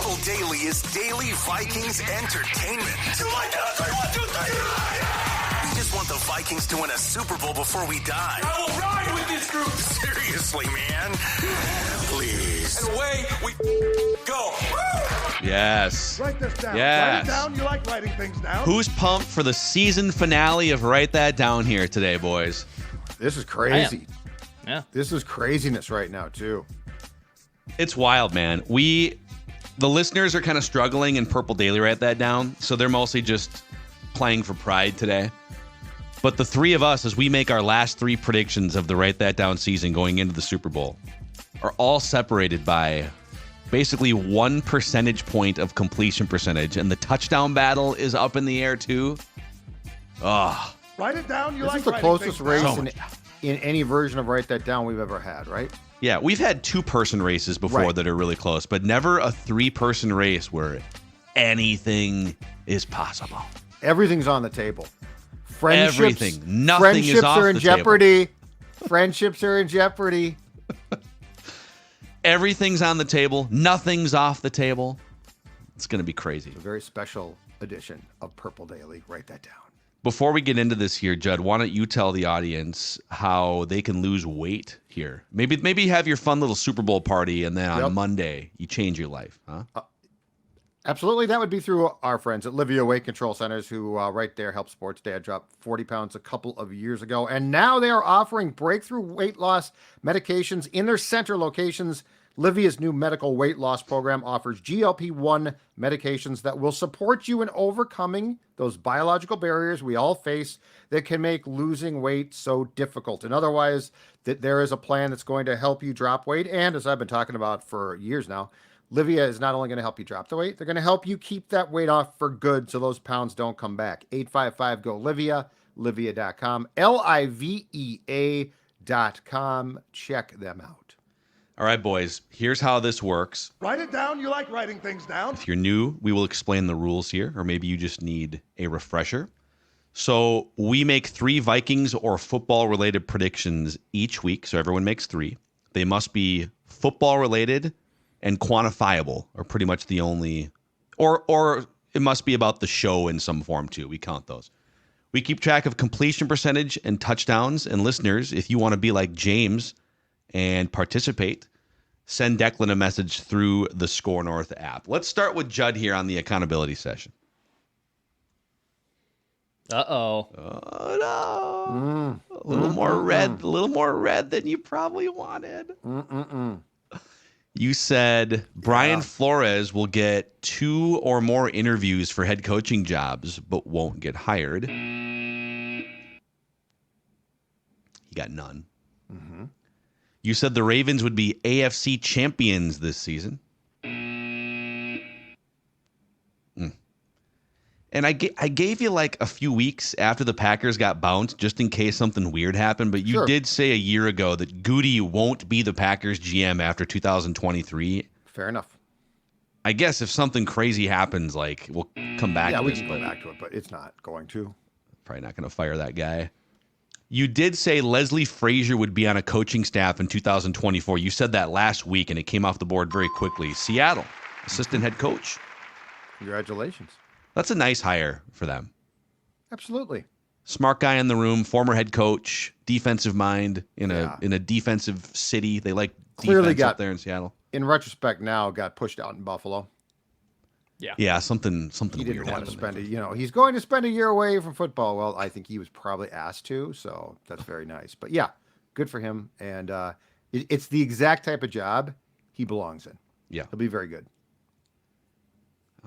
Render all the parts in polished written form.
Purple Daily is daily Vikings entertainment. You like that? 3, 1, 2, 3. We just want the Vikings to win a Super Bowl before we die. I will ride with this group. Seriously, man. Please. And away we go. Yes. Write this down. Yes. Write it down. You like writing things down. Who's pumped for the season finale of Write That Down here today, boys? This is crazy. Yeah. This is craziness right now, too. It's wild, man. The listeners are kind of struggling in Purple Daily Write That Down, so they're mostly just playing for pride today. But the three of us, as we make our last three predictions of the Write That Down season going into the Super Bowl, are all separated by basically 1 percentage point of completion percentage, and the touchdown battle is up in the air too. Oh, Write it down. You This like is the writing closest things race down. in any version of Write That Down we've ever had, right? yeah, we've had 2-person races before Right. that are really close, but never a 3-person race where anything is possible. Everything's on the table. Friendships, Everything. Nothing is friendships off are in the table. jeopardy. Friendships are in jeopardy. Everything's on the table. Nothing's off the table. It's going to be crazy. A very special edition of Purple Daily. Write that down. Before we get into this here, Judd, why don't you tell the audience how they can lose weight here? Maybe have your fun little Super Bowl party, and then on Monday you change your life, huh? Absolutely. That would be through our friends at Livia Weight Control Centers, who right there help sports dad drop 40 pounds a couple of years ago. And now they are offering breakthrough weight loss medications in their center locations. Livia's new medical weight loss program offers GLP-1 medications that will support you in overcoming those biological barriers we all face that can make losing weight so difficult. And otherwise, that there is a plan that's going to help you drop weight. And as I've been talking about for years now, Livia is not only going to help you drop the weight, they're going to help you keep that weight off for good so those pounds don't come back. 855-GO-LIVIA, livia.com, LIVEA.com. Check them out. All right, boys, here's how this works. Write it down. You like writing things down. If you're new, we will explain the rules here, or maybe you just need a refresher. So we make 3 Vikings or football-related predictions each week, so everyone makes 3. They must be football-related and quantifiable are pretty much the only, or it must be about the show in some form too. We count those. We keep track of completion percentage and touchdowns. And listeners, if you want to be like James and participate, send Declan a message through the Score North app. Let's start with Judd here on the accountability session. Uh-oh. Oh no. A little more red than you probably wanted. You said Brian Flores will get 2 or more interviews for head coaching jobs, but won't get hired. He got none. Mm-hmm. You said the Ravens would be AFC champions this season. And I gave you like a few weeks after the Packers got bounced just in case something weird happened. But you did say a year ago that Goody won't be the Packers GM after 2023. Fair enough. I guess if something crazy happens, like we'll come back. Yeah, to we this, can go back to it, but it's not going to. Probably not going to fire that guy. You did say Leslie Frazier would be on a coaching staff in 2024. You said that last week, and it came off the board very quickly. Seattle, assistant head coach. Congratulations. That's a nice hire for them. Absolutely. Smart guy in the room, former head coach, defensive mind in a defensive city. They like Clearly defense up there in Seattle. In retrospect, now got pushed out in Buffalo. Yeah, something He weird didn't want to happened. spend he's going to spend a year away from football. Well, I think he was probably asked to, so that's very nice. But yeah, good for him. And it's the exact type of job he belongs in. Yeah. He'll be very good.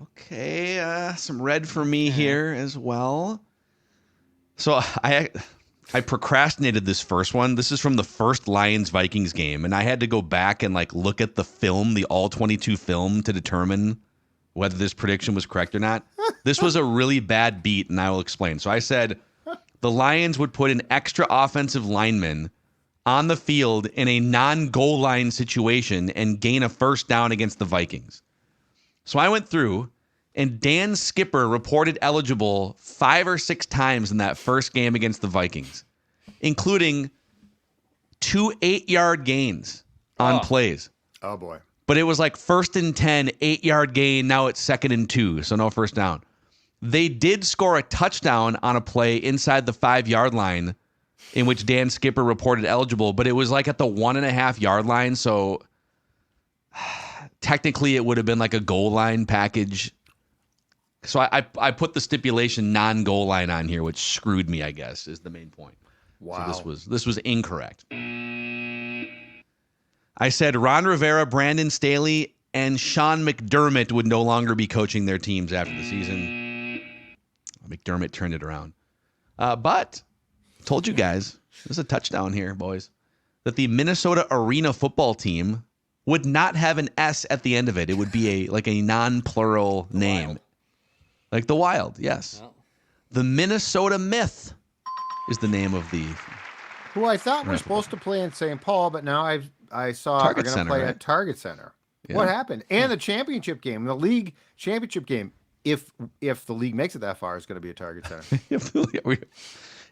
Okay, some red for me here as well. So I procrastinated this first one. This is from the first Lions-Vikings game, and I had to go back and like look at the film, the all-22 film, to determine whether this prediction was correct or not. This was a really bad beat, and I will explain. So I said the Lions would put an extra offensive lineman on the field in a non-goal line situation and gain a first down against the Vikings. So I went through, and Dan Skipper reported eligible 5 or 6 times in that first game against the Vikings, including 2 8-yard gains on plays. Oh, boy. But it was like 1st and 10, 8-yard gain. Now it's 2nd and 2, so no first down. They did score a touchdown on a play inside the 5-yard line in which Dan Skipper reported eligible, but it was like at the 1.5-yard line, so technically it would have been like a goal line package. So I put the stipulation non-goal line on here, which screwed me, I guess, is the main point. Wow. So this was incorrect. I said Ron Rivera, Brandon Staley, and Sean McDermott would no longer be coaching their teams after the season. McDermott turned it around. But told you guys, there's a touchdown here, boys, that the Minnesota Arena football team would not have an S at the end of it. It would be a non-plural name. Wild. Like the Wild, yes. Well. The Minnesota Myth is the name of the... Who I thought were supposed to play in St. Paul, but now I saw Target are going to Center, play right? at Target Center. Yeah. What happened? And the championship game, the league championship game, if the league makes it that far, is going to be at Target Center.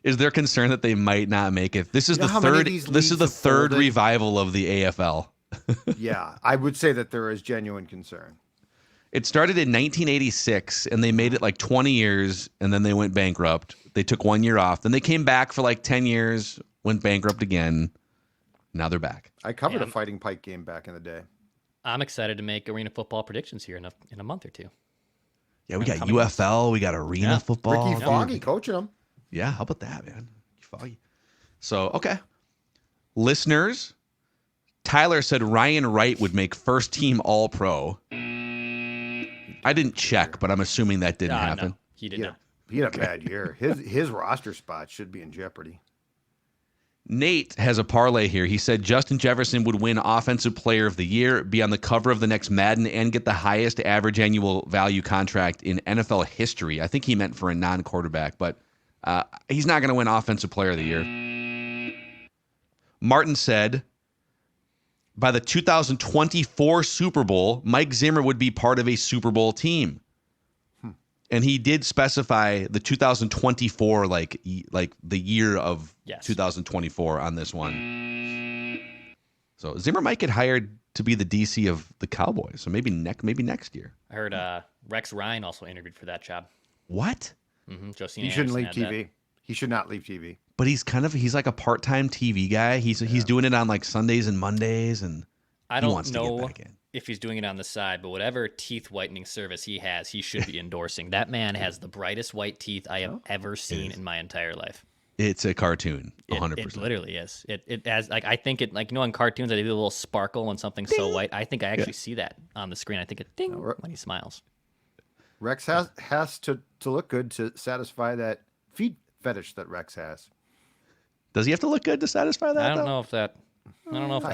Is there concern that they might not make it? This is You know the how many third. of these This is leagues the have third folded? revival of the AFL. Yeah, I would say that there is genuine concern. It started in 1986, and they made it like 20 years, and then they went bankrupt. They took 1 year off. Then they came back for like 10 years, went bankrupt again. Now they're back. I covered Yeah. a Fighting Pike game back in the day. I'm excited to make arena football predictions here in a month or two. Yeah, we got Coming UFL, we got arena Yeah. football. Ricky Foggy coaching them. Yeah, how about that, man? Foggy. So, okay. Listeners, Tyler said Ryan Wright would make first team All-Pro. I didn't check, but I'm assuming that didn't happen. No, he did He not. had a bad year. His roster spot should be in jeopardy. Nate has a parlay here. He said Justin Jefferson would win Offensive Player of the Year, be on the cover of the next Madden, and get the highest average annual value contract in NFL history. I think he meant for a non-quarterback, but he's not going to win Offensive Player of the Year. Martin said by the 2024 Super Bowl, Mike Zimmer would be part of a Super Bowl team. And he did specify the 2024, like the year of Yes. 2024 on this one. So Zimmer might get hired to be the DC of the Cowboys. So maybe next year. I heard Rex Ryan also interviewed for that job. What? Josina He shouldn't leave Anderson had that. TV. He should not leave TV. But he's like a part-time TV guy. He's doing it on like Sundays and Mondays, and I he don't wants to get know back in. if he's doing it on the side, but whatever teeth whitening service he has, he should be endorsing. That man has the brightest white teeth I have ever seen in my entire life. It's a cartoon, It 100%. literally is. It has like I think it like in cartoons they do a little sparkle when something's so white. I think I actually see that on the screen. I think it ding when he smiles. Rex has to look good to satisfy that feet fetish that Rex has. Does he have to look good to satisfy that? I don't though? know if that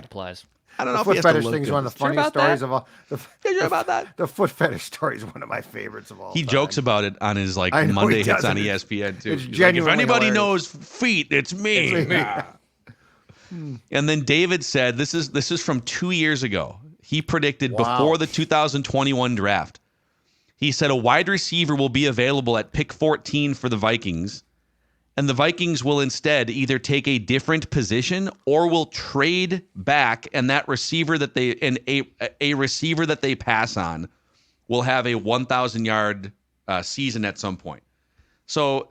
applies. I don't know The if he foot has to fetish look thing is good. one of the Sure funniest about stories that? of all. You sure about that? The foot fetish story is one of my favorites of all. He time. jokes about it on his like I know Monday he hits does, on and ESPN too. it's He's like, if genuinely anybody hilarious. knows feet, it's me. And then David said, "This is from 2 years ago. He predicted Wow. before the 2021 draft. He said a wide receiver will be available at pick 14 for the Vikings, and the Vikings will instead either take a different position or will trade back, and that receiver that a receiver that they pass on will have a 1,000-yard season at some point." So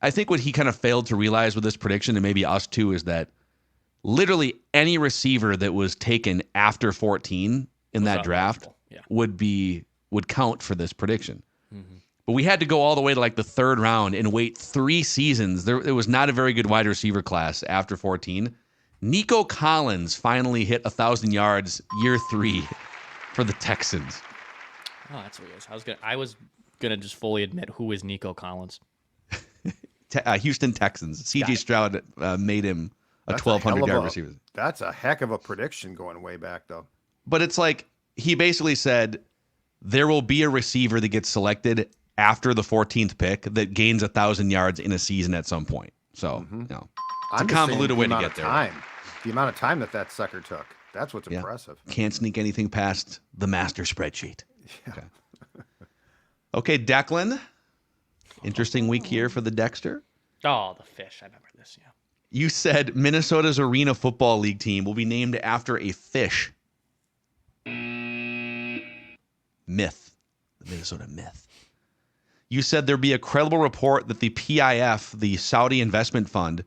I think what he kind of failed to realize with this prediction, and maybe us too, is that literally any receiver that was taken after 14 in that draft would count for this prediction. But we had to go all the way to like the third round and wait 3 seasons. There was not a very good wide receiver class after 14. Nico Collins finally hit 1,000 yards year 3 for the Texans. Oh, that's what it is. I was gonna just fully admit who is Nico Collins. Houston Texans. CJ Stroud made him a That's 1,200-yard receiver. That's a heck of a prediction going way back, though. But it's like he basically said there will be a receiver that gets selected after the 14th pick that gains 1,000 yards in a season at some point. So, it's I'm a just saying convoluted the way to amount get of there. time. The amount of time that sucker took. That's what's Yeah. impressive. Can't sneak anything past the master spreadsheet. Okay, Declan. Interesting week here for the Dexter. Oh, the fish. I remember this. Yeah. You said Minnesota's Arena Football League team will be named after a fish. myth, the Minnesota myth. You said there'd be a credible report that the PIF, the Saudi investment fund,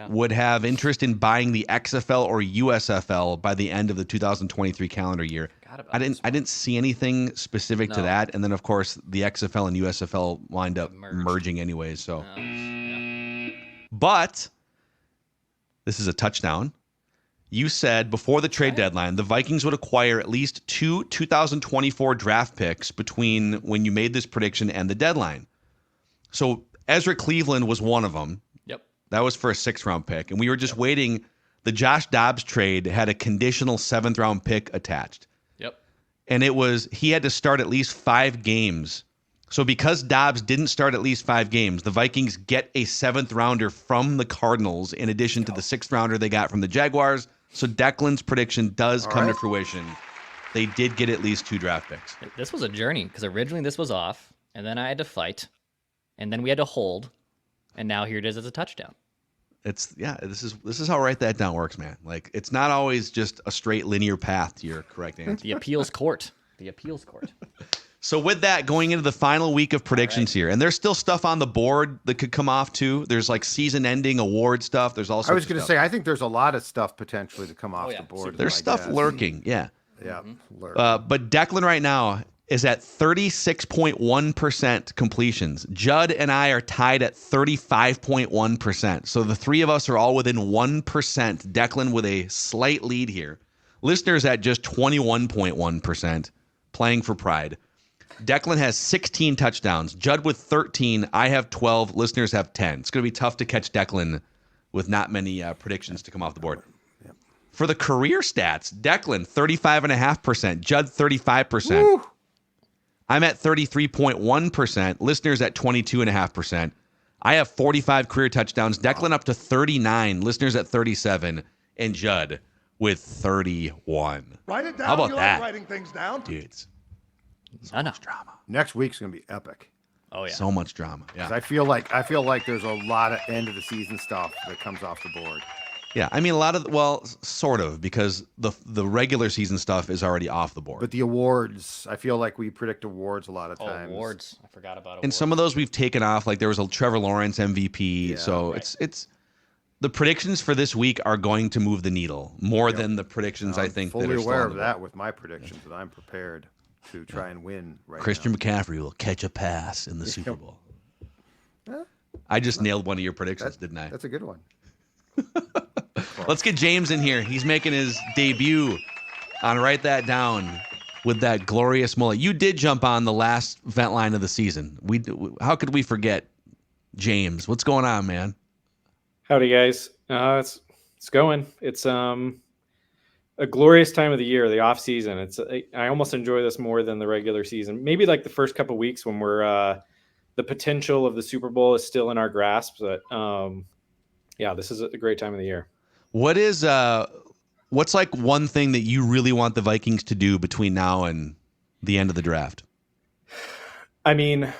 would have interest in buying the XFL or USFL by the end of the 2023 calendar year. I didn't see anything specific to that, and then of course the XFL and USFL wind up merging anyways. So, but this is a touchdown. You said before the trade deadline, the Vikings would acquire at least 2 2024 draft picks between when you made this prediction and the deadline. So Ezra Cleveland was one of them. Yep. That was for a 6th-round pick. And we were just waiting. The Josh Dobbs trade had a conditional 7th-round pick attached. Yep. And he had to start at least 5 games. So because Dobbs didn't start at least 5 games, the Vikings get a 7th-rounder from the Cardinals in addition to the 6th-rounder they got from the Jaguars. So Declan's prediction does come to fruition. They did get at least 2 draft picks. This was a journey because originally this was off, and then I had to fight, and then we had to hold, and now here it is as a touchdown. This is how Write That Down works, man. Like, it's not always just a straight linear path to your correct answer. The appeals court. The appeals court. So with that, going into the final week of predictions here, and there's still stuff on the board that could come off too. There's like season-ending award stuff. There's also. I was going to say, I think there's a lot of stuff potentially to come off the board. There's stuff lurking, yeah. Yeah. But Declan right now is at 36.1% completions. Judd and I are tied at 35.1%. So the three of us are all within 1%. Declan with a slight lead here. Listeners at just 21.1%, playing for pride. Declan has 16 touchdowns. Judd with 13. I have 12. Listeners have 10. It's going to be tough to catch Declan with not many predictions to come off the board. For the career stats, Declan, 35.5%. Judd, 35%. Woo! I'm at 33.1%. Listeners at 22.5%. I have 45 career touchdowns. Declan up to 39. Listeners at 37. And Judd with 31. Write it down. How about you that? Like writing things down. Dudes. So much drama. Next week's going to be epic. Oh, yeah. So much drama. Yeah. I feel like there's a lot of end of the season stuff that comes off the board. Yeah, I mean sort of, because the regular season stuff is already off the board. But the awards, I feel like we predict awards a lot of times. Awards. I forgot about awards. And some of those we've taken off. Like there was a Trevor Lawrence MVP. Yeah, so right. it's the predictions for this week are going to move the needle more than the predictions I think that are fully still aware on of the that board. with my predictions that I'm prepared to try and win right Christian now. McCaffrey will catch a pass in the Super Bowl. I just nailed one of your predictions, didn't I? That's a good one. Let's get James in here. He's making his debut on Write That Down with that glorious mullet. You did jump on the last vent line of the season. How could we forget James? What's going on, man? Howdy, guys. It's going. It's a glorious time of the year, the off season. I almost enjoy this more than the regular season. Maybe like the first couple of weeks when we're the potential of the Super Bowl is still in our grasp. But yeah, this is a great time of the year. What's like one thing that you really want the Vikings to do between now and the end of the draft? I mean,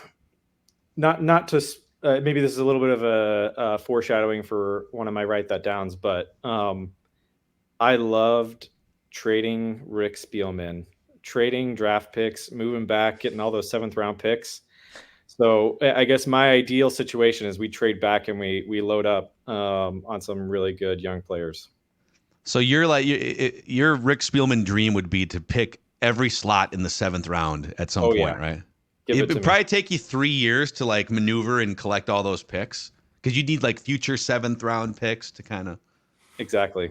not to maybe this is a little bit of a foreshadowing for one of my Write That Downs, but I loved trading Rick Spielman, trading draft picks, moving back, getting all those 7th-round picks. So I guess my ideal situation is we trade back and we load up on some really good young players. So your Rick Spielman dream would be to pick every slot in the 7th round at some point, right? It would probably take you 3 years to like maneuver and collect all those picks because you need like future 7th round picks to kind of. Exactly.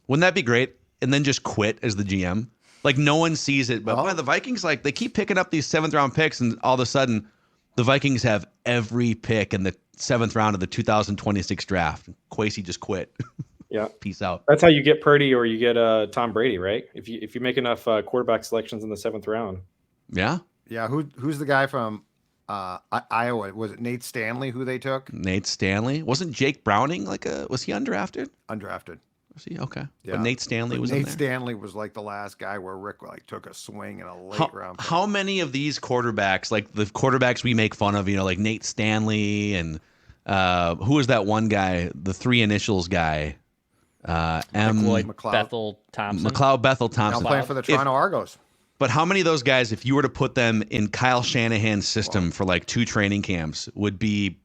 Wouldn't that be great? And then just quit as the GM. Like no one sees it, but boy, the Vikings they keep picking up these 7th round picks, and all of a sudden the Vikings have every pick in the 7th round of the 2026 draft. Kwesi just quit. Yeah. Peace out. That's how you get Purdy or you get Tom Brady, right? If you make enough quarterback selections in the 7th round. Yeah. Yeah. Who's the guy from Iowa? Was it Nate Stanley who they took? Nate Stanley? Wasn't Jake Browning was he undrafted? Undrafted. Was he? Okay. Yeah. But Nate Stanley was in Nate there. Stanley was like the last guy where Rick took a swing in a late round. How many of these quarterbacks, like the quarterbacks we make fun of, like Nate Stanley and who was that one guy, the 3 initials guy? McLeod Bethel Thompson. McLeod Bethel Thompson. Now playing for the Toronto Argos. But how many of those guys, if you were to put them in Kyle Shanahan's system for like 2 training camps, would be,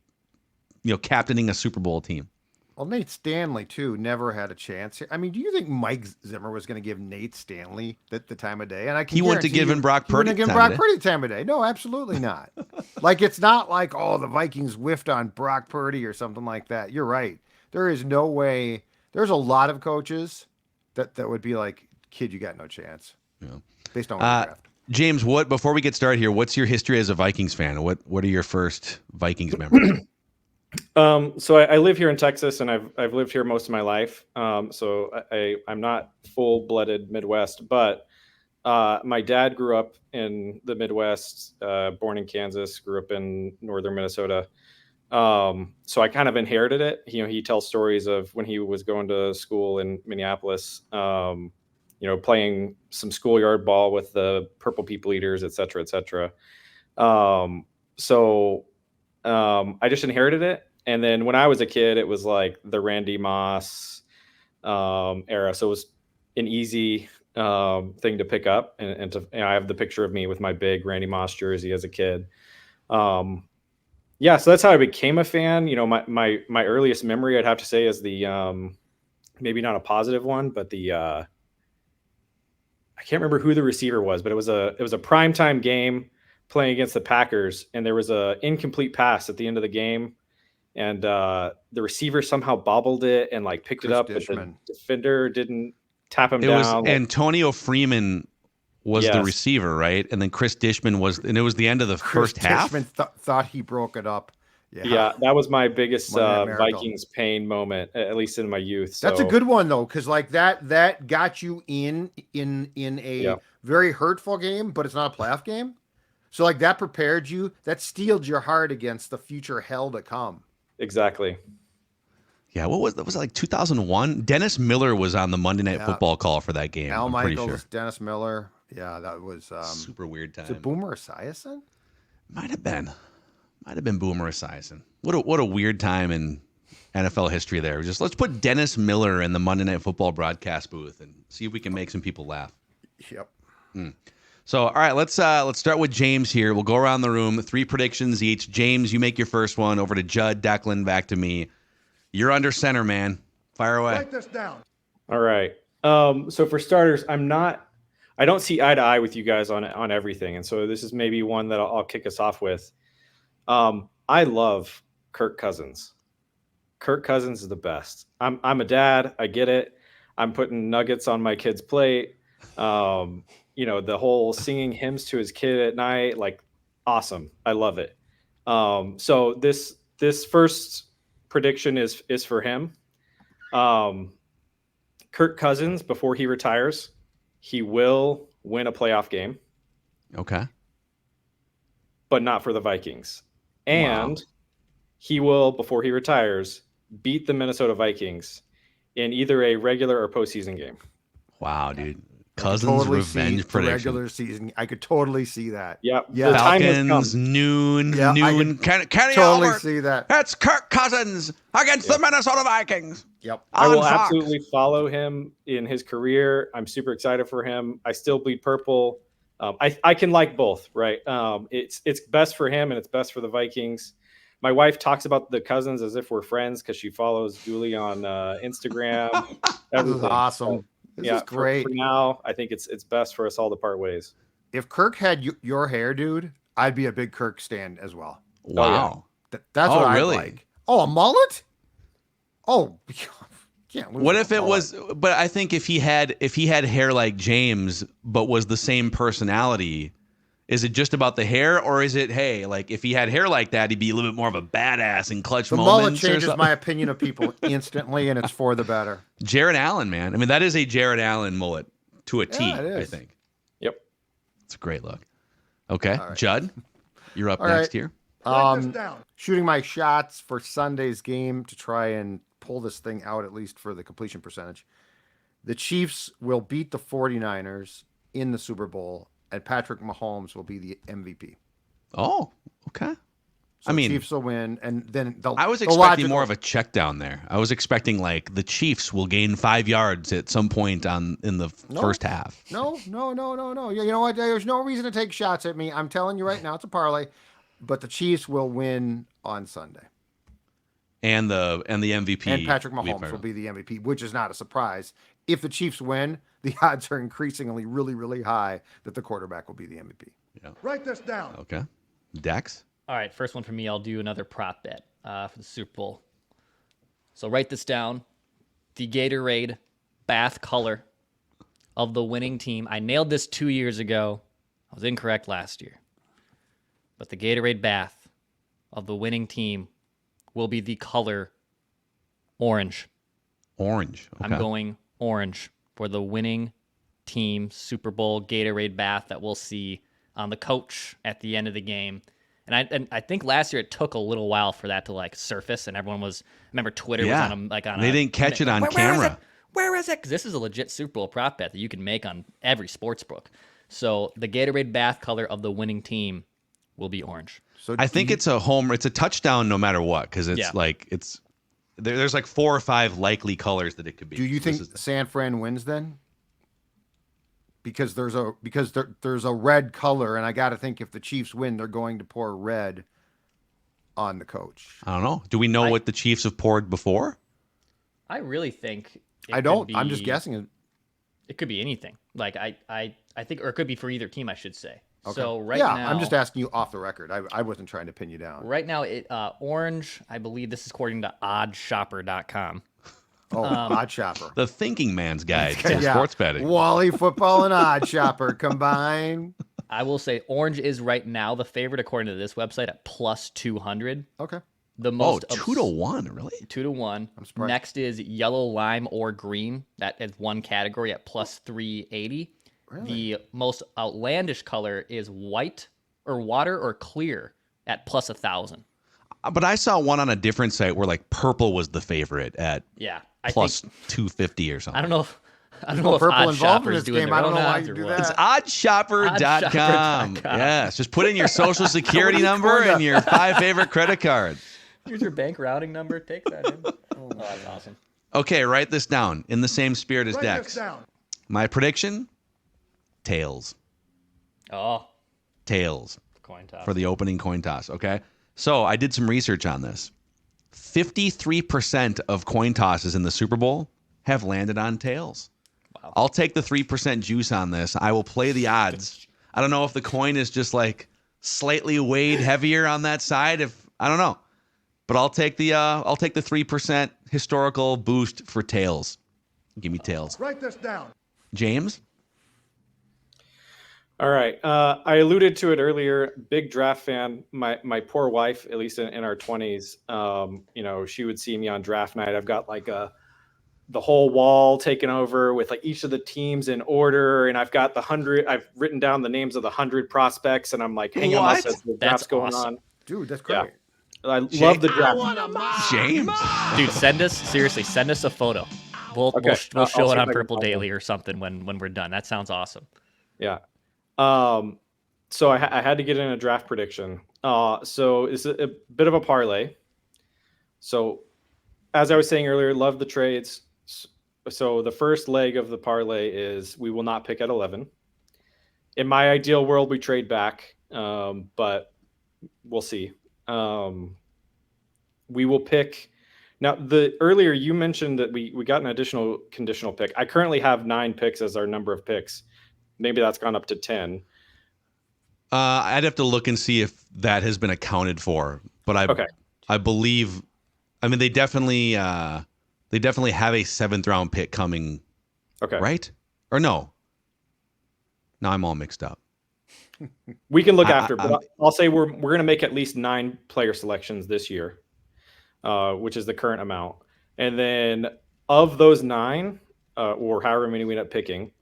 captaining a Super Bowl team? Well, Nate Stanley, too, never had a chance here. I mean, do you think Mike Zimmer was going to give Nate Stanley the time of day? And he went to giving Brock Purdy the time of day. No, absolutely not. Like, it's not like, the Vikings whiffed on Brock Purdy or something like that. You're right. There is no way. There's a lot of coaches that would be like, kid, you got no chance. Yeah. Based on what draft. James, before we get started here, what's your history as a Vikings fan? What are your first Vikings memories? So I live here in Texas, and I've lived here most of my life. So I'm not full-blooded Midwest, but my dad grew up in the Midwest, born in Kansas, grew up in northern Minnesota. So I kind of inherited it. He tells stories of when he was going to school in Minneapolis, playing some schoolyard ball with the Purple People Eaters, et cetera, et cetera. So I just inherited it. And then when I was a kid, it was like the Randy Moss era. So it was an easy thing to pick up. And I have the picture of me with my big Randy Moss jersey as a kid. So that's how I became a fan. My earliest memory, I'd have to say, is the maybe not a positive one, but the I can't remember who the receiver was, but it was a primetime game playing against the Packers, and there was a incomplete pass at the end of the game, and the receiver somehow bobbled it and picked it up, but the defender didn't tap him down. It was Antonio Freeman was the receiver, right? And then Chris Dishman was, and it was the end of the first half. Dishman thought he broke it up. Yeah, that was my biggest Vikings pain moment, at least in my youth. So. That's a good one though, because that got you in a very hurtful game, but it's not a playoff game. So that prepared you, that steeled your heart against the future hell to come. Exactly. Yeah, was it like 2001? Dennis Miller was on the Monday Night Football call for that game. Al Michaels, Dennis Miller. Yeah, that was super weird time. Was it Boomer Esiason? Might have been Boomer Esiason. What a weird time in NFL history there. Let's put Dennis Miller in the Monday Night Football broadcast booth and see if we can make some people laugh. Yep. So, all right, let's start with James here. We'll go around the room, 3 predictions each. James, you make your first one. Over to Judd, Declan, back to me. You're under center, man. Fire away. Write this down. All right. So for starters, I don't see eye to eye with you guys on everything, and so this is maybe one that I'll kick us off with. I love Kirk Cousins. Kirk Cousins is the best. I'm a dad. I get it. I'm putting nuggets on my kid's plate. The whole singing hymns to his kid at night, awesome. I love it. So this first prediction is for him. Kirk Cousins, before he retires, he will win a playoff game. Okay. But not for the Vikings. And he will, before he retires, beat the Minnesota Vikings in either a regular or postseason game. Wow, dude. Cousins revenge prediction. Regular season. I could totally see that. Yep. Yeah. Falcons, noon. Kenny totally Albert. See that. That's Kirk Cousins against the Minnesota Vikings. Yep. I will absolutely follow him in his career. I'm super excited for him. I still bleed purple. I can like both, right? It's best for him and it's best for the Vikings. My wife talks about the Cousins as if we're friends because she follows Julie on Instagram. This is awesome. This is great. For now, I think it's best for us all to part ways. If Kirk had your hair, dude, I'd be a big Kirk stan as well. Wow. That's what I really? like. Oh, a mullet? Oh, can't lose. What if it was? But I think if he had hair like James, but was the same personality, is it just about the hair, or is it if he had hair like that, he'd be a little bit more of a badass in clutch the moments? The mullet changes my opinion of people instantly, and it's for the better. Jared Allen, man. I mean, that is a Jared Allen mullet to a T. I think. Yep, it's a great look. Okay, right. Judd, you're up all next right. here. Shooting my shots for Sunday's game to try and pull this thing out, at least for the completion percentage. The Chiefs will beat the 49ers in the Super Bowl, and Patrick Mahomes will be the MVP. Oh, okay. So I mean, Chiefs will win, and then I was expecting more of a check down there. I was expecting like the Chiefs will gain 5 yards at some point in the first half. No. You know what? There's no reason to take shots at me. I'm telling you right now, it's a parlay, but the Chiefs will win on Sunday. And the MVP. And Patrick Mahomes will be the MVP, which is not a surprise. If the Chiefs win, the odds are increasingly really, really high that the quarterback will be the MVP. Yeah. Write this down. Okay. Dex? All right, first one for me. I'll do another prop bet for the Super Bowl. So write this down. The Gatorade bath color of the winning team. I nailed this 2 years ago. I was incorrect last year. But the Gatorade bath of the winning team will be the color orange. Orange. Okay. I'm going orange for the winning team Super Bowl Gatorade bath that we'll see on the coach at the end of the game. And I think last year it took a little while for that to like surface, and everyone was. Remember Twitter was on a They didn't catch it on camera. Where is it? Because this is a legit Super Bowl prop bet that you can make on every sports book. So the Gatorade bath color of the winning team will be orange. So I think it's a touchdown no matter what, because it's there's like 4 or 5 likely colors that it could be. Do you think San Fran wins then? Because there's a red color, and I got to think if the Chiefs win, they're going to pour red on the coach. I don't know. Do we know what the Chiefs have poured before? I really think I'm just guessing. It could be anything. Like I think, or it could be for either team, I should say. Okay. So now, I'm just asking you off the record. I wasn't trying to pin you down. Right now, orange. I believe this is according to OddShopper.com. Oh, Odd Shopper. The thinking man's guide to sports betting. Wally Football and Odd Shopper combined. I will say orange is right now the favorite according to this website at plus 200. Okay. The most 2-1, really? 2-1. I'm surprised. Next is yellow, lime, or green. That is one category at plus 380. Really? The most outlandish color is white or water or clear at plus 1,000. But I saw one on a different site where like purple was the favorite at plus 250 or something. I don't know if purple Odd involved in Shopper's this doing game. their I don't own know why odds you or do what. that. It's oddshopper.com. Yes, just put in your social security number and your 5 favorite credit cards. Here's your bank routing number. Take that in. Oh, that's awesome. Okay, write this down in the same spirit as Write Dex. this down. My prediction, tails. Oh, Tails coin toss. for the opening coin toss, okay? So I did some research on this. 53% of coin tosses in the Super Bowl have landed on tails. Wow. I'll take the 3% juice on this. I will play the odds. I don't know if the coin is just like slightly weighed heavier on that side. I don't know. But I'll take the 3% historical boost for tails. Give me tails. Write this down. James? All right. I alluded to it earlier. Big draft fan. My poor wife, at least in our 20s, she would see me on draft night. I've got like the whole wall taken over with like each of the teams in order, and I've got 100. I've written down the names of the 100 prospects, and I'm like hanging on as the draft's going on. Dude, that's great. Yeah. I love the draft. James? Dude, send us a photo. We'll show I'll it see on if I can Purple find Daily or something when we're done. That sounds awesome. Yeah. So I had to get in a draft prediction. So it's a bit of a parlay. So as I was saying earlier, love the trades. So the first leg of the parlay is we will not pick at 11. In my ideal world, we trade back, but we'll see. We will pick. Now, earlier you mentioned that we got an additional conditional pick. I currently have 9 picks as our number of picks. Maybe that's gone up to 10. I'd have to look and see if that has been accounted for. But I believe, I mean, they definitely have a 7th round pick coming. Okay. Right? Or no? Now I'm all mixed up. We can look after, but I'll say we're going to make at least 9 player selections this year, which is the current amount. And then of those 9, or however many we end up picking,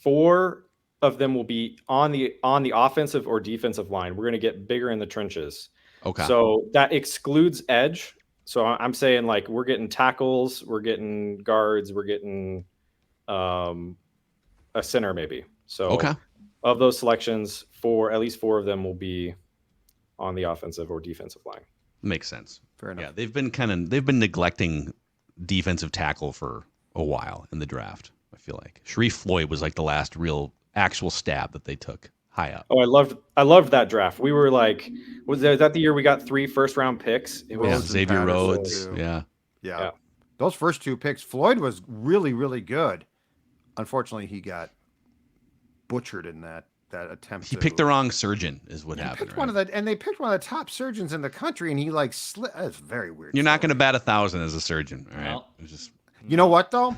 4 of them will be on the offensive or defensive line. We're going to get bigger in the trenches. Okay. So that excludes edge. So I'm saying like we're getting tackles, we're getting guards, we're getting a center maybe. So okay. Of those selections, at least 4 of them will be on the offensive or defensive line. Makes sense. Fair enough. Yeah, they've been neglecting defensive tackle for a while in the draft. I feel like Sharif Floyd was like the last real actual stab that they took high up. Oh, I loved that draft. We were like, was that the year we got 3 first-round picks? It Yeah, was Xavier Patterson, Rhodes. too. Yeah. Yeah. Those first 2 picks, Floyd was really, really good. Unfortunately, he got butchered in that attempt. He picked the wrong surgeon, is what They happened. picked Right? and they picked one of the top surgeons in the country, and he like slid. That's very weird. You're not going to story. bat 1,000 as a surgeon, all right? No. It's just You know what though?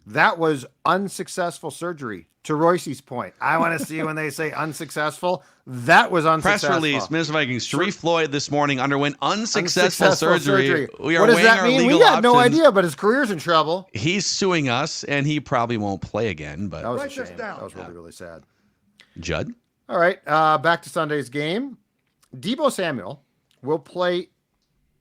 That was unsuccessful surgery. To Royce's point, I want to see when they say unsuccessful. That was unsuccessful. press release. Minnesota Vikings. Sharif Floyd this morning underwent unsuccessful surgery. We are What does weighing that our mean? legal We got no options. idea, but his career's in trouble. He's suing us, and he probably won't play again. But That was Write a this shame. down. That was really, really sad. Judd, All right, back to Sunday's game. Deebo Samuel will play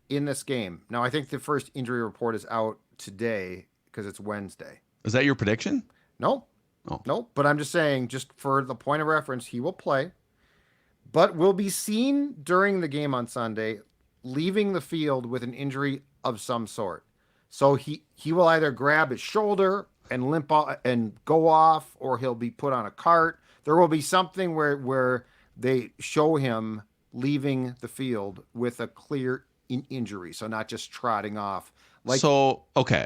in this game. Now, I think the first injury report is out today because it's Wednesday. is that your prediction? Nope. Oh. Nope. But I'm just saying, just for the point of reference, he will play, but will be seen during the game on Sunday, leaving the field with an injury of some sort. So he will either grab his shoulder and limp off and go off, or he'll be put on a cart. There will be something where they show him leaving the field with a clear injury, so not just trotting off. Like, So, okay.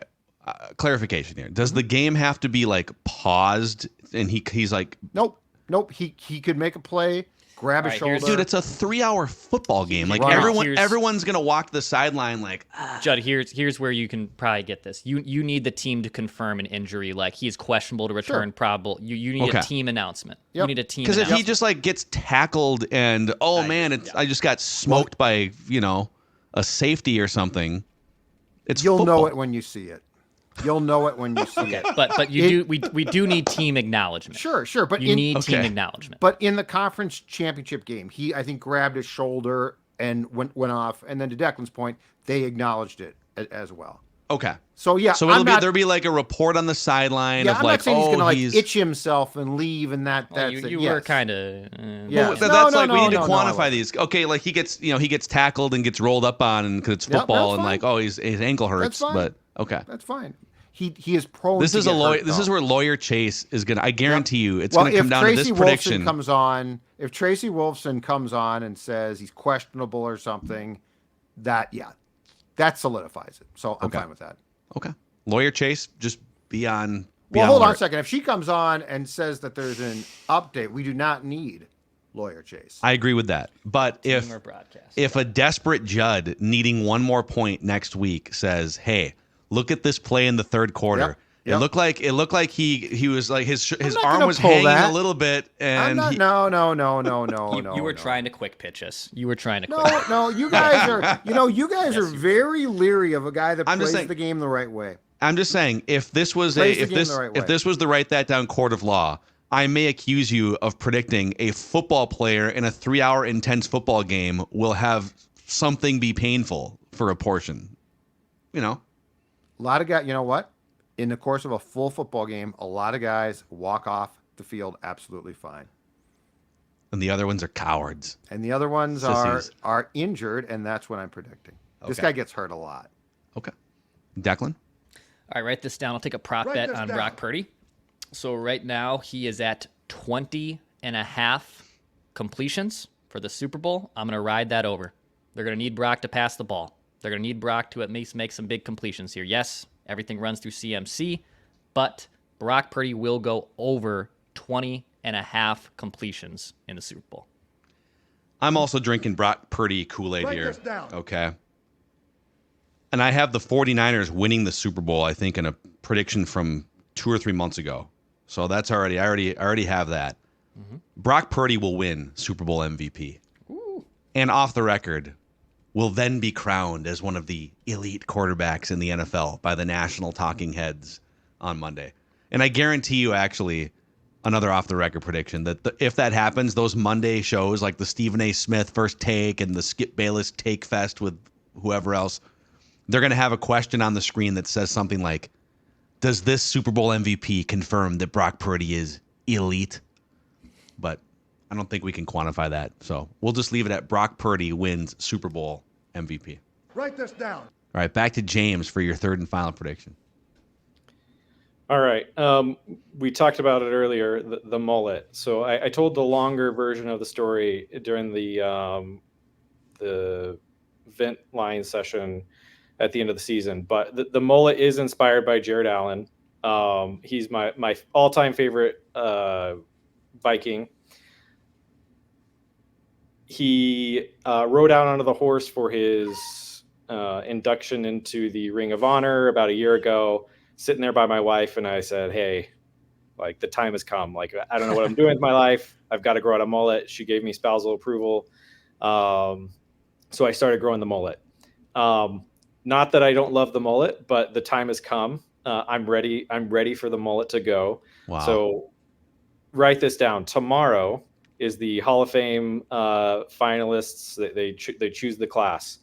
Clarification here. Does the game have to be like paused and he's like, nope. He could make a play, grab his All right, shoulder. here's- dude, it's a 3-hour football game. Like Right. everyone's going to walk to the sideline like, Judd, here's where you can probably get this. You need the team to confirm an injury, like he's questionable to return, probable. You need Okay. a team announcement. Yep. You need a team. because if he announcement. just like gets tackled and I just got smoked by, a safety or something. It's You'll football. know it when you see it. You'll know it when you see it. but we do need team acknowledgement. Sure. But You need team Okay. acknowledgement. But in the conference championship game, he, I think, grabbed his shoulder and went off. And then to Declan's point, they acknowledged it as well. Okay. So yeah, So there'll be like a report on the sideline Yeah, of I'm like, not saying he's oh, gonna like he's itch himself and leave, and that's Well, it. you Yes. were kind of. Yeah. Well, No, that's no, like we no, need to no, I quantify wasn't. these. Okay, like he gets tackled and gets rolled up on, and because it's Yep, football, that's and like, fine. oh, his ankle hurts. fine. But okay, That's fine. He is prone. this to is get a lawyer. hurt, This though. is where lawyer Chase is gonna. I guarantee you, it's Well, gonna come if down to Tracy this prediction. Wolfson comes on, if Tracy Wolfson comes on and says he's questionable or something, that solidifies it. So I'm Okay. fine with that. Okay, lawyer Chase, just be on. Well, hold on a alert. second. If she comes on and says that there's an update, we do not need lawyer Chase. I agree with that. But Team or broadcast. if a desperate Judd needing one more point next week says, "Hey, look at this play in the third quarter." Yep. It looked like he was like his not arm gonna was pull hanging that. a little bit, I'm and not. he, No. You were trying to quick pitch us. You were trying to quick. No, you guys are. You guys are very leery of a guy that I'm just plays saying- the game the right way. I'm just saying, if this was Plays the game the right way. if this was the write that down court of law, I may accuse you of predicting a football player in a 3-hour intense football game will have something be painful for a portion. A lot of guys. You know what? In the course of a full football game, a lot of guys walk off the field absolutely fine, And the other ones are cowards. and the other ones Sissies. are injured, and that's what I'm predicting. This Okay. guy gets hurt a lot. Okay. Declan? All right, write this down. I'll take a prop Write bet this on down. Brock Purdy. So right now he is at 20.5 completions for the Super Bowl. I'm going to ride that over. They're going to need Brock to pass the ball. They're going to need Brock to at least make some big completions here. Yes, everything runs through CMC, but Brock Purdy will go over 20.5 completions in the Super Bowl. I'm also drinking Brock Purdy Kool-Aid Write here. this down. Okay. And I have the 49ers winning the Super Bowl, I think, in a prediction from 2 or 3 months ago. So that's I already have that. Brock Purdy will win Super Bowl MVP. And off the record, will then be crowned as one of the elite quarterbacks in the NFL by the national talking heads on Monday. And I guarantee you, actually, another off the record prediction that if that happens, those Monday shows like the Stephen A. Smith First Take and the Skip Bayless Take Fest with whoever else, they're going to have a question on the screen that says something like, does this Super Bowl MVP confirm that Brock Purdy is elite? But I don't think we can quantify that. So we'll just leave it at Brock Purdy wins Super Bowl MVP. Write this down. All right, back to James for your third and final prediction. All right. We talked about it earlier, the mullet. So I told the longer version of the story during the vent line session at the end of the season. But the mullet is inspired by Jared Allen. He's my all-time favorite Viking. He rode out onto the horse for his induction into the Ring of Honor about a year ago, sitting there by my wife, and I said, hey, like, the time has come. Like, I don't know what I'm doing with my life. I've got to grow out a mullet. She gave me spousal approval. So I started growing the mullet. Not that I don't love the mullet, but the time has come. I'm ready. I'm ready for the mullet to go. Wow. So write this down. Tomorrow is the Hall of Fame finalists. They choose the class.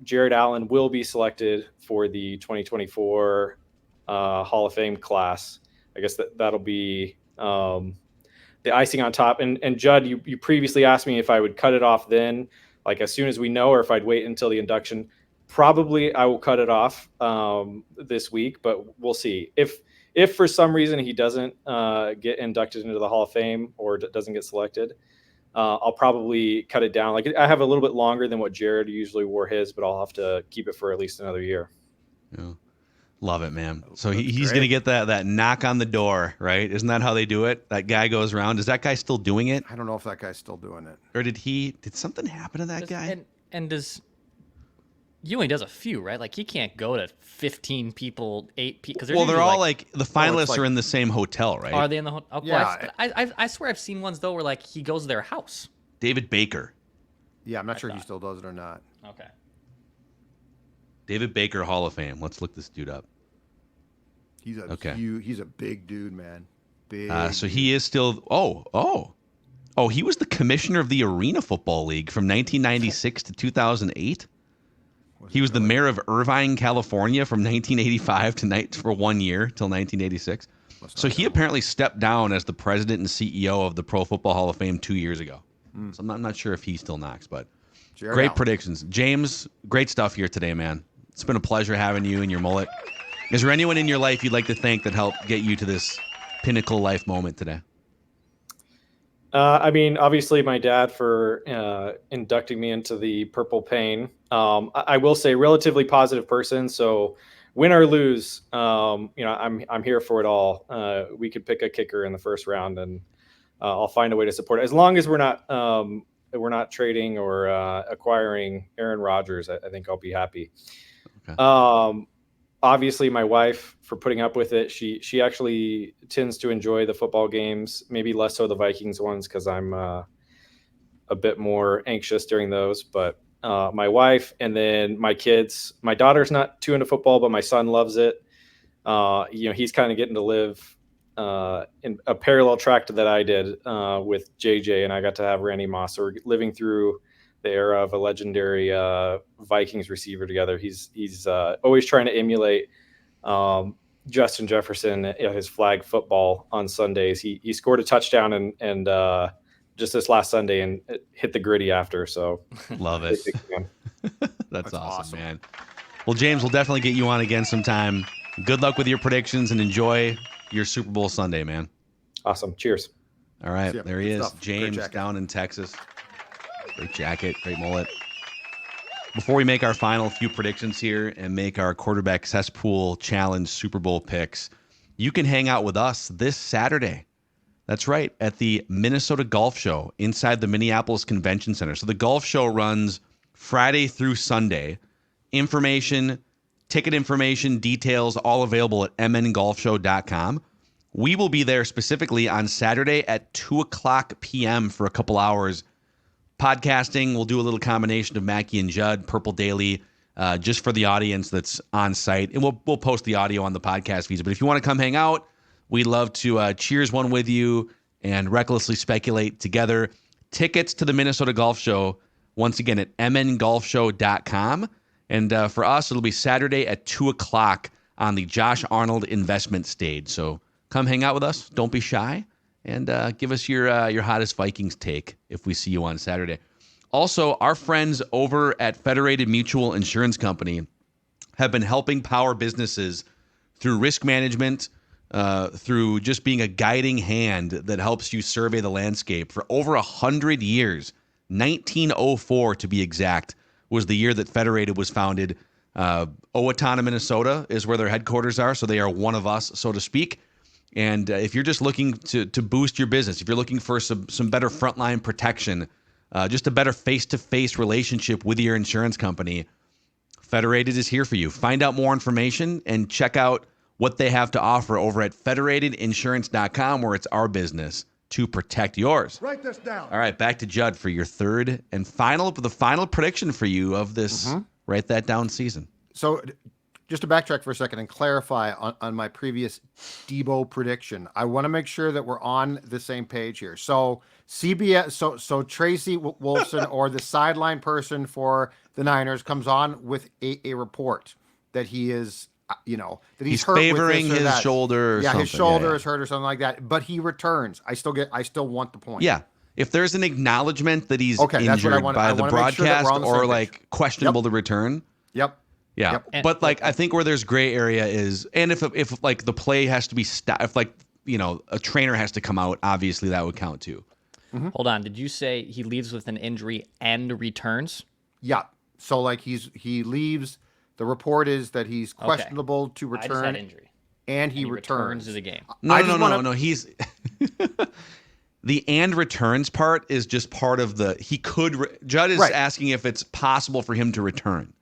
Jared Allen will be selected for the 2024 Hall of Fame class. I guess that'll be the icing on top. And Judd, you previously asked me if I would cut it off then, like as soon as we know, or if I'd wait until the induction. Probably I will cut it off this week, but we'll see. If for some reason he doesn't get inducted into the Hall of Fame or doesn't get selected, I'll probably cut it down. Like, I have a little bit longer than what Jared usually wore his, but I'll have to keep it for at least another year. Yeah. Love it, man. So he's going to get that knock on the door, right? Isn't that how they do it? That guy goes around. Is that guy still doing it? I don't know if that guy's still doing it. Or did something happen to that guy? And does he only does a few, right? Like, he can't go to 15 people, 8 people. Well, they're all like the finalists are in the same hotel, right? Are they in the hotel? Okay, Yeah. I swear I've seen ones though where like he goes to their house. David Baker. Yeah, I'm not sure he still does it or not. Okay. David Baker, Hall of Fame. Let's look this dude up. He's a Okay. he's a big dude, man. Big. So he is still. Oh, he was the commissioner of the Arena Football League from 1996 to 2008. He was the mayor of Irvine, California from 1985 for 1 year till 1986. So he apparently stepped down as the president and CEO of the Pro Football Hall of Fame 2 years ago. So I'm not sure if he still knocks, but Jared great Allen. predictions. James, great stuff here today, man. It's been a pleasure having you and your mullet. Is there anyone in your life you'd like to thank that helped get you to this pinnacle life moment today? I mean, obviously my dad for inducting me into the Purple Pain. I will say relatively positive person. So win or lose, I'm here for it all. We could pick a kicker in the first round and I'll find a way to support it. As long as we're not trading or acquiring Aaron Rodgers, I think I'll be happy. Okay. Obviously my wife for putting up with it. She actually tends to enjoy the football games, maybe less so the Vikings ones, because I'm a bit more anxious during those. But my wife and then my kids. My daughter's not too into football, but my son loves it. He's kind of getting to live in a parallel track to that I did with JJ, and I got to have Randy Moss. So we're living through the era of a legendary Vikings receiver together. He's always trying to emulate Justin Jefferson at his flag football on Sundays. He scored a touchdown and just this last Sunday and hit the gritty after. So love it. That's awesome, man. Well, James, we'll definitely get you on again sometime. Good luck with your predictions and enjoy your Super Bowl Sunday, man. Awesome. Cheers. All right. Yeah, there he is. stuff. James down in Texas. Great jacket, great mullet. Before we make our final few predictions here and make our quarterback cesspool challenge Super Bowl picks, you can hang out with us this Saturday. That's right, at the Minnesota Golf Show inside the Minneapolis Convention Center. So the golf show runs Friday through Sunday. Ticket information, details, all available at mngolfshow.com. We will be there specifically on Saturday at 2 o'clock p.m. for a couple hours. Podcasting, we'll do a little combination of Mackie and Judd, Purple Daily, just for the audience that's on site. And we'll post the audio on the podcast feeds. But if you want to come hang out, we'd love to cheers one with you and recklessly speculate together. Tickets to the Minnesota Golf Show, once again, at mngolfshow.com. And for us, it'll be Saturday at 2 o'clock on the Josh Arnold Investment Stage. So come hang out with us. Don't be shy. and give us your hottest Vikings take if we see you on Saturday. Also, our friends over at Federated Mutual Insurance Company have been helping power businesses through risk management, through just being a guiding hand that helps you survey the landscape for over 100 years. 1904, to be exact, was the year that Federated was founded. Owatonna, Minnesota is where their headquarters are, so they are one of us, so to speak. And if you're just looking to boost your business, if you're looking for some better frontline protection, just a better face-to-face relationship with your insurance company, Federated is here for you. Find out more information and check out what they have to offer over at federatedinsurance.com, where it's our business to protect yours. Write this down. All right, back to Judd for your third and final prediction for you of this Write That Down season. So just to backtrack for a second and clarify on my previous Deebo prediction, I want to make sure that we're on the same page here. So CBS, so Tracy Wolfson or the sideline person for the Niners comes on with a report that he is, that he's hurt favoring with this or his that. shoulder or something. His shoulder is hurt or something like that, but he returns. I still want the point. Yeah. If there's an acknowledgement that he's Okay, that's what I injured want- by I the wanna make sure that broadcast we're on the or same like page. questionable to return. Yep. Yeah. Yep. But like I think where there's gray area is, and if like the play has to be if like a trainer has to come out, obviously that would count too. Hold on. Did you say he leaves with an injury and returns? Yeah. So like he leaves. The report is that he's questionable to I just return, had injury. and he returns returns to the game. No. He's the and returns part is just part of the Judd is asking if it's possible for him to return.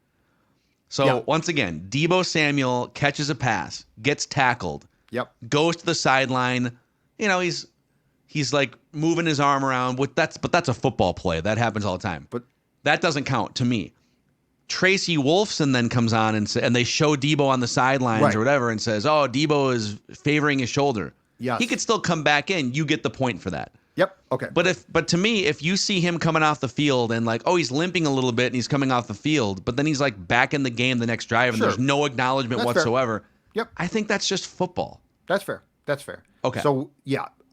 So once again, Deebo Samuel catches a pass, gets tackled, goes to the sideline. He's like moving his arm around. But that's a football play. That happens all the time. But that doesn't count to me. Tracy Wolfson then comes on and they show Deebo on the sidelines or whatever and says, "Oh, Deebo is favoring his shoulder." Yes. He could still come back in. You get the point for that. Yep. Okay. But to me, if you see him coming off the field and like, he's limping a little bit and he's coming off the field, but then he's like back in the game the next drive and there's no acknowledgement whatsoever. Fair. Yep. I think that's just football. That's fair. Okay. So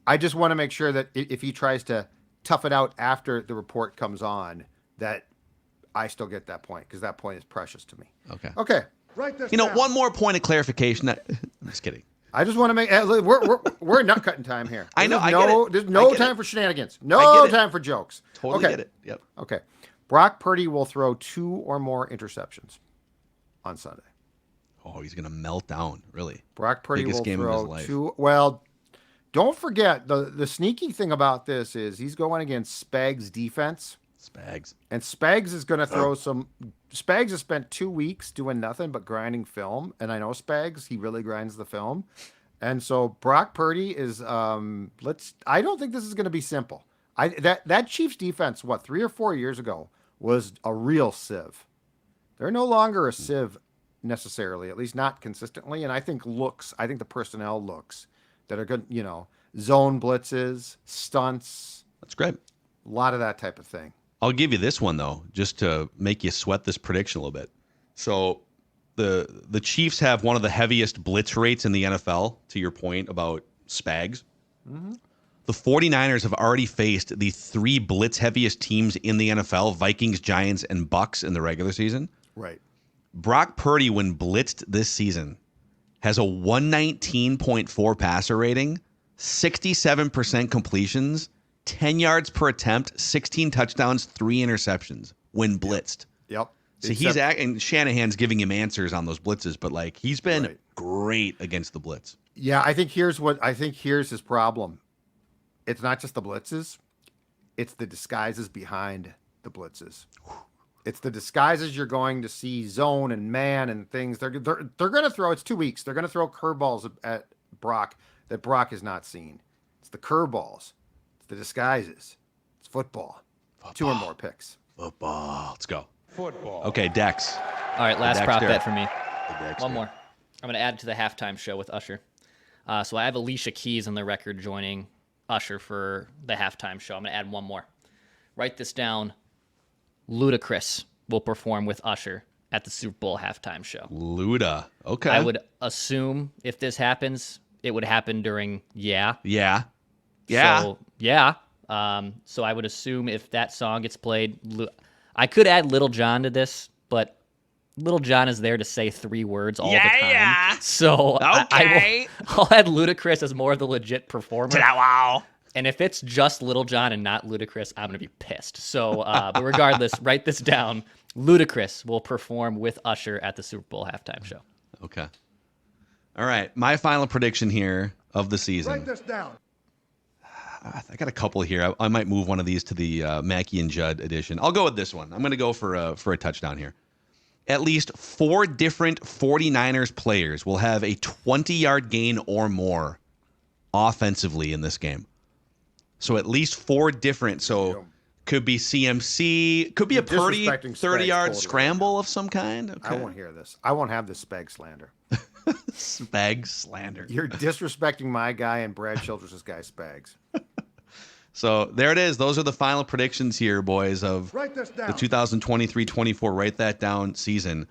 I just want to make sure that if he tries to tough it out after the report comes on, that I still get that point because that point is precious to me. Okay. Write this down. One more point of clarification. I'm just kidding. I just want to make we're nut cutting time here. I know. There's no time for shenanigans. No time for jokes. Totally get it. Yep. Okay. Brock Purdy will throw 2 or more interceptions on Sunday. Oh, he's gonna melt down. Really. Brock Purdy Biggest will game of his throw life. 2. Well, don't forget the sneaky thing about this is he's going against Spags' defense. Spags. And Spags is going to throw some. Spags has spent 2 weeks doing nothing but grinding film, and I know Spags. He really grinds the film, and so Brock Purdy is. I don't think this is going to be simple. That Chiefs defense, 3 or 4 years ago, was a real sieve. They're no longer a sieve necessarily, at least not consistently. And I think the personnel looks that are good. Zone blitzes, stunts. That's great. A lot of that type of thing. I'll give you this one though, just to make you sweat this prediction a little bit. So the Chiefs have one of the heaviest blitz rates in the NFL, to your point about Spags. Mm-hmm. The 49ers have already faced the 3 blitz heaviest teams in the NFL, Vikings, Giants, and Bucks in the regular season. Right. Brock Purdy, when blitzed this season, has a 119.4 passer rating, 67% completions, 10 yards per attempt, 16 touchdowns, 3 interceptions when blitzed. Yep. So and Shanahan's giving him answers on those blitzes, but like he's been great against the blitz. Yeah, I think here's his problem. It's not just the blitzes, it's the disguises behind the blitzes. It's the disguises you're going to see zone and man and things. They're going to throw. It's 2 weeks. They're going to throw curveballs at Brock that Brock has not seen. It's the curveballs. It's the disguises. It's football. 2 or more picks. Football. Let's go. Football. Okay, Dex. All right, last Dexter. prop bet for me. Dexter. One more. I'm going to add to the halftime show with Usher. So I have Alicia Keys on the record joining Usher for the halftime show. I'm going to add one more. Write this down. Ludacris will perform with Usher at the Super Bowl halftime show. Luda. Okay. I would assume if this happens, it would happen during Yeah. Yeah. So, yeah. So I would assume if that song gets played, I could add Little John to this, but Little John is there to say 3 words all the time. Yeah. So Okay. I'll add Ludacris as more of the legit performer. Wow. And if it's just Little John and not Ludacris, I'm going to be pissed. So, but regardless, write this down. Ludacris will perform with Usher at the Super Bowl halftime show. Okay. All right. My final prediction here of the season. Write this down. I got a couple here. I might move one of these to the Mackey and Judd edition. I'll go with this one. I'm going to go for a touchdown here. At least 4 different 49ers players will have a 20-yard gain or more offensively in this game. So at least 4 different. So could be CMC, could be a Purdy 30-yard scramble of some kind. Okay. I won't hear this. I won't have this Spag slander. Spag slander. You're disrespecting my guy and Brad Childress's guy, Spags. So there it is. Those are the final predictions here, boys, of Write this down. the 2023-24. Write that down season.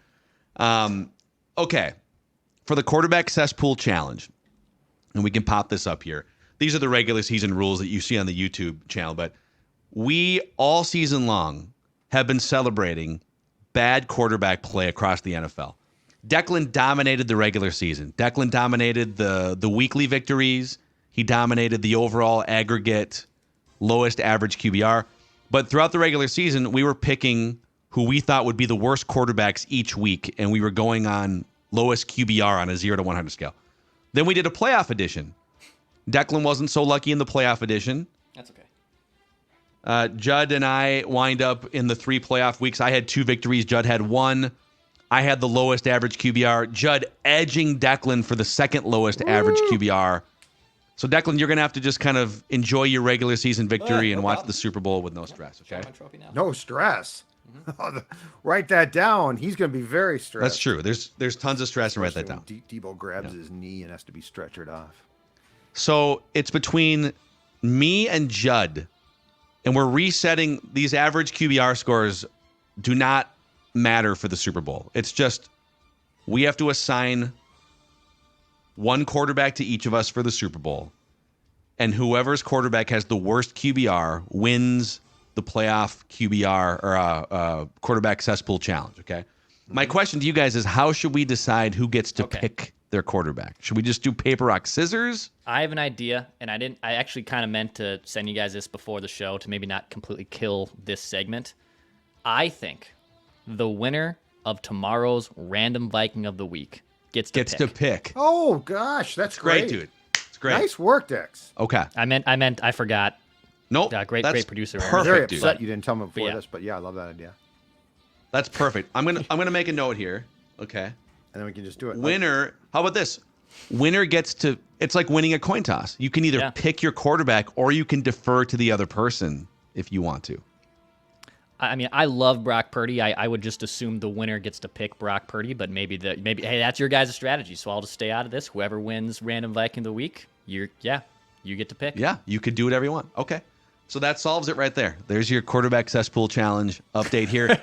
Okay. For the quarterback cesspool challenge, and we can pop this up here. These are the regular season rules that you see on the YouTube channel, but we all season long have been celebrating bad quarterback play across the NFL. Declan dominated the regular season. Declan dominated the weekly victories. He dominated the overall aggregate lowest average QBR. But throughout the regular season, we were picking who we thought would be the worst quarterbacks each week, and we were going on lowest QBR on a 0 to 100 scale. Then we did a playoff edition. Declan wasn't so lucky in the playoff edition. That's okay. Judd and I wind up in the 3 playoff weeks. I had 2 victories. Judd had 1. I had the lowest average QBR. Judd edging Declan for the second lowest average QBR. So, Declan, you're going to have to just kind of enjoy your regular season victory and watch the Super Bowl with no stress, okay? No stress. Write that down. He's going to be very stressed. That's true. There's tons of stress, and write that down. Deebo grabs his knee and has to be stretchered off. So, it's between me and Judd, and we're resetting these average QBR scores do not matter for the Super Bowl. It's just we have to assign one quarterback to each of us for the Super Bowl, and whoever's quarterback has the worst QBR wins the playoff QBR or quarterback cesspool challenge. Okay. My question to you guys is, how should we decide who gets to pick their quarterback? Should we just do paper, rock, scissors? I have an idea, and I actually kind of meant to send you guys this before the show to maybe not completely kill this segment. I think the winner of tomorrow's random Viking of the week gets to pick. Oh gosh, that's great, dude. It's great. Nice work, Dex. Okay. I forgot. Nope. Great producer. Perfect, Very dude. upset you didn't tell me before this, but yeah, I love that idea. That's perfect. I'm gonna make a note here. Okay. And then we can just do it. Winner. How about this? Winner gets to. It's like winning a coin toss. You can either pick your quarterback or you can defer to the other person if you want to. I mean, I love Brock Purdy. I would just assume the winner gets to pick Brock Purdy, but maybe hey, that's your guys' strategy. So I'll just stay out of this. Whoever wins random Viking of the week, you get to pick. Yeah, you could do whatever you want. Okay. So that solves it right there. There's your quarterback cesspool challenge update here.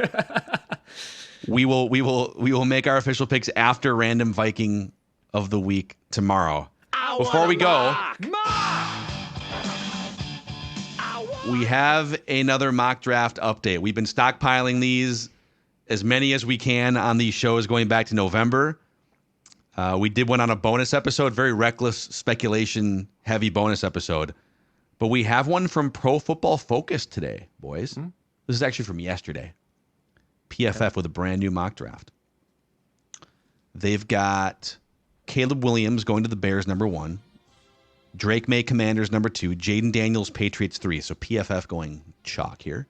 We will make our official picks after random Viking of the week tomorrow. Before we go, we have another mock draft update. We've been stockpiling these, as many as we can, on these shows going back to November. We did one on a bonus episode, very reckless speculation heavy bonus episode. But we have one from Pro Football Focus today, boys. This is actually from yesterday. PFF with a brand new mock draft. They've got Caleb Williams going to the Bears, number 1. Drake May, Commanders, number 2. Jaden Daniels, Patriots, 3. So PFF going chalk here.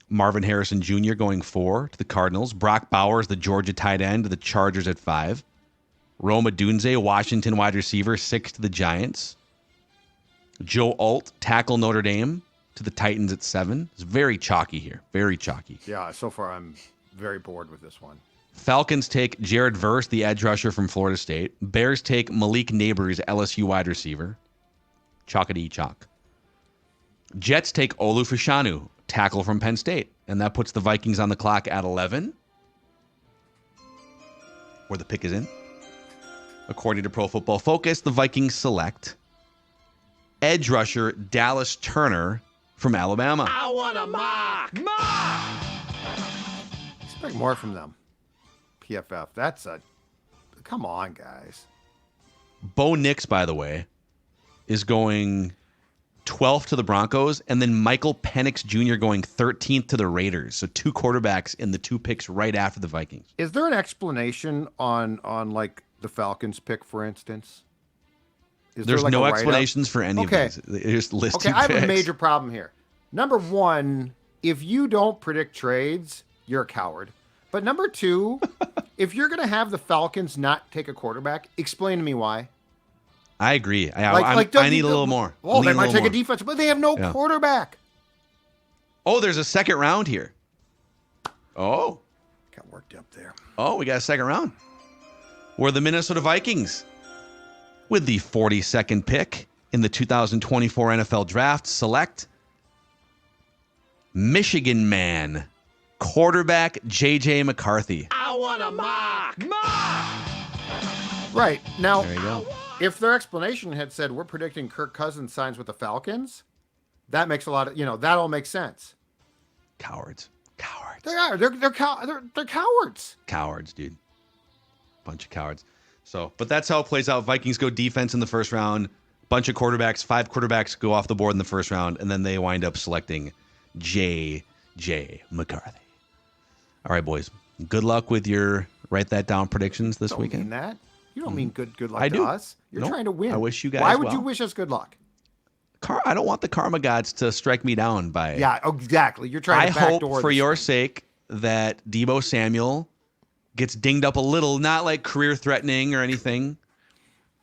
Marvin Harrison Jr. going 4 to the Cardinals. Brock Bowers, the Georgia tight end, to the Chargers at 5. Rome Odunze, Washington wide receiver, 6 to the Giants. Joe Alt, tackle Notre Dame, to the Titans at 7. It's very chalky here. Very chalky. Yeah, so far I'm very bored with this one. Falcons take Jared Verse, the edge rusher from Florida State. Bears take Malik Neighbors, LSU wide receiver. Chalkity chalk. Jets take Olu Fashanu, tackle from Penn State. And that puts the Vikings on the clock at 11. Where the pick is in. According to Pro Football Focus, the Vikings select edge rusher Dallas Turner from Alabama. Expect more from them. PFF. Come on, guys. Bo Nix, by the way, is going 12th to the Broncos, and then Michael Penix Jr. going 13th to the Raiders. So 2 quarterbacks in the 2 picks right after the Vikings. Is there an explanation on like the Falcons pick, for instance? There's no explanations for any of these. They're just listed Okay, I have picks. a major problem here. Number one, if you don't predict trades, you're a coward. But number two, if you're going to have the Falcons not take a quarterback, explain to me why. I agree. I need a little more. Well, they might take a defense, but they have no quarterback. Oh, there's a second round here. Oh. Got worked up there. Oh, we got a second round. We're the Minnesota Vikings with the 42nd pick in the 2024 NFL Draft. Select Michigan man, quarterback J.J. McCarthy. Right. Now, There you go. if their explanation had said, we're predicting Kirk Cousins signs with the Falcons, that makes a lot of, that all makes sense. Cowards. They are. They're cowards. Cowards, dude. Bunch of cowards. So, but that's how it plays out. Vikings go defense in the first round. Bunch of quarterbacks. 5 quarterbacks go off the board in the first round, and then they wind up selecting J.J. McCarthy. All right, boys. Good luck with your write that down predictions this Don't weekend. mean that. You don't mean good luck I to do. us. You're Nope. trying to win. I wish you guys Why would well. you wish us good luck? I don't want the karma gods to strike me down by. Yeah, exactly. You're trying I to hope backdoor for this your thing. sake that Deebo Samuel gets dinged up a little, not like career threatening or anything.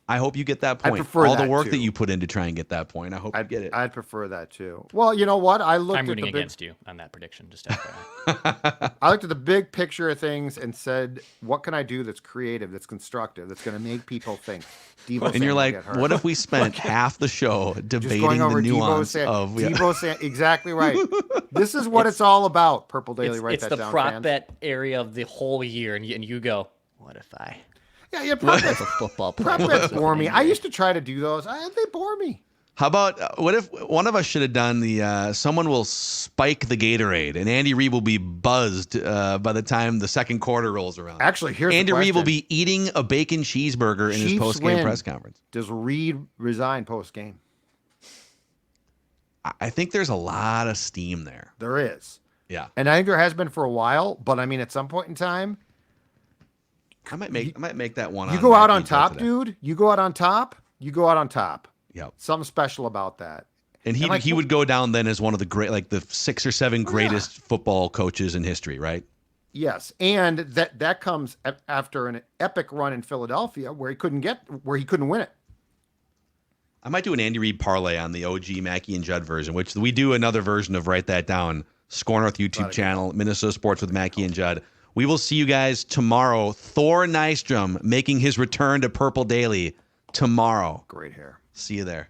I hope you get that point. prefer All the that, work too. that you put in to try and get that point. I hope you get it. I'd prefer that too. Well, you know what? I looked I'm at rooting the big, against you on that prediction. Just FYI. I looked at the big picture of things and said, what can I do that's creative, that's constructive, that's going to make people think? Deebo And Samuel you're like, get hurt. what if we spent half the show Just debating going over the nuance of Deebo Samuel? Exactly right. This is what it's all about. Purple Daily, write it's that the down, prop fans. bet area of the whole year, and you go, what if I Yeah, prop was bets. a football player? Prop bets bore me. I used to try to do those. They bore me. How about what if one of us should have done the someone will spike the Gatorade and Andy Reid will be buzzed by the time the second quarter rolls around. Actually, here's Andy the Reid will question. be eating a bacon cheeseburger in his Chiefs post-game win. press conference. Does Reed resign post-game? I think there's a lot of steam there. There is. Yeah. And I think there has been for a while, but I mean, at some point in time, I might make that one. you go out on Mikey top, today. dude. You go out on top. You go out on top. Yep. Something special about that. And he And, like, he would go down then as one of the great, like the 6 or 7 greatest football coaches in history, right? Yes, and that comes after an epic run in Philadelphia where he couldn't win it. I might do an Andy Reid parlay on the OG Mackie and Judd version, which we do another version of. Write that down. Score North YouTube channel, Minnesota Sports with Mackie and Judd. We will see you guys tomorrow. Thor Nystrom making his return to Purple Daily tomorrow. Great hair. See you there.